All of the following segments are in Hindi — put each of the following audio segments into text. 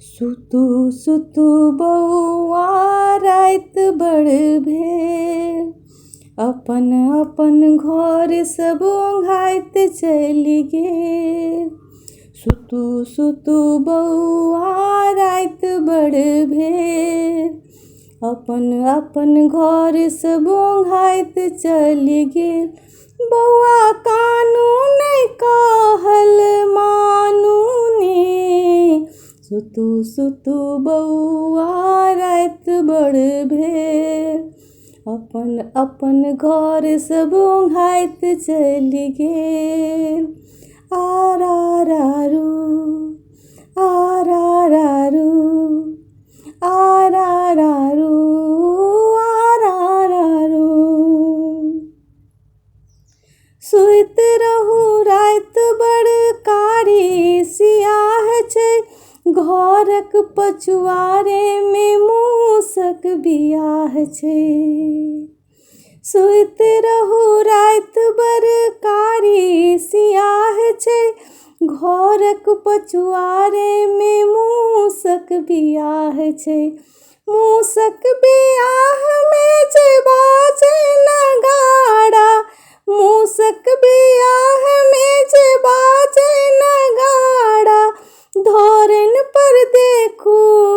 सुतु सुतु बौआ राइत बड़ भेल, अपन अपन घर सब ओंघाइत चलि गेल। सुतु सुतु बौआ राइत बड़ भेल, अपन अपन घर सब ओंघाइत चलि गेल। बौआ कानू नहि कहल मानू ने, सुतु सुतु बौआ राइत बड़ भेल, अपन अपन घर सब ओंघाइत चलि गेल। आरारारू आरारारू आरारारू आरारारू। सुइत रहू राइत बड़ कारी सियाह छै, घरक पछुआरे में मूसक बियाह छै। सुइत रहू राइत बड़ कारी सियाह छै, घरक पछुआरे में मूसक बियाह छै। मूसक बियाह में जे बाजे नगाड़ा, मूसक बियाह में जे बाजे नगाड़ा, धोरन पर देखू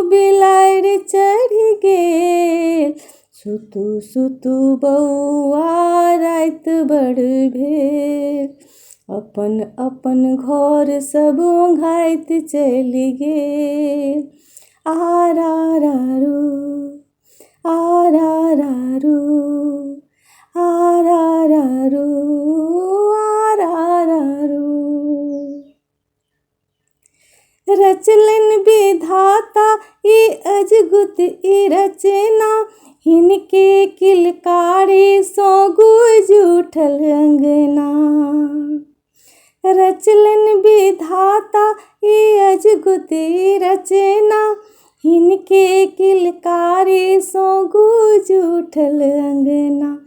बिलाड़ि चढ़ि गेल। सुतु सुतु बौआ राइत बड़ भेल, अपन अपन घर सब ओंघाइत चलि गेल। आरारारू आरारारू आरारारू आरारारू। रचलन विधाता ई अजगुत ई रचना, हिनके किलकारी सँ गूँज उठल अंगना। रचलन विधाता ई अजगुत ई रचना, हिनके किलकारी सँ गूँज उठल अंगना।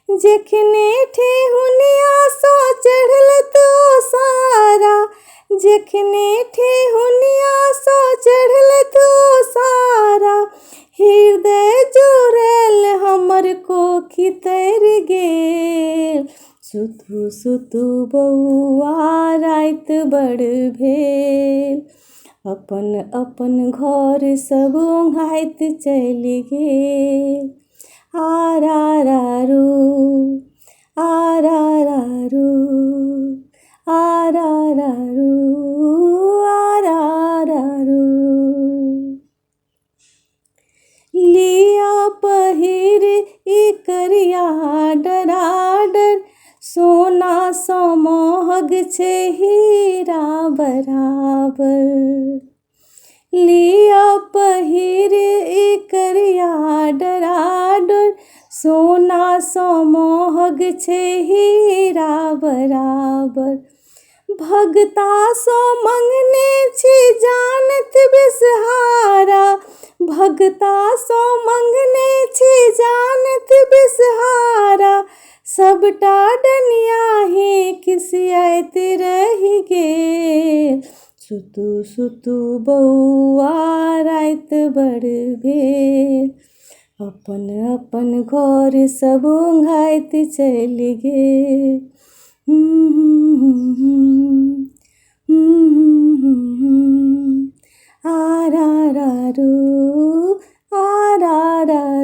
जखने ठेहुनिया सँ चढ़ल तो सारा, जखने ठेहुनिया सँ चढ़ल तो सारा, हृदय जुड़ल हमर कोखि तरि गेल। सुतु सुतु बौआ राइत बड़ भेल, अपन अपन घर सब ओंघाइत चलि गेल। आरारारू आरारारू आरारारू आरारारू। लिया पहिर ई करिया डराडर, सोना सँ महग छै हीरा बराबर। लिया पहिर ई करिया डराडर, सोना सँ महग छै हीरा बराबर। भगता सँ मंगने छी जानत बिसहारा, भगता सँ मंगने छी जानत बिसहारा, सबटा डनियाही खिसियाइत रहि गेल। सुतु सुतु बौआ राइत बड़ भेल, अपन अपन घर सब ओंघाइत चलि गेल। आरारारू आरारारू।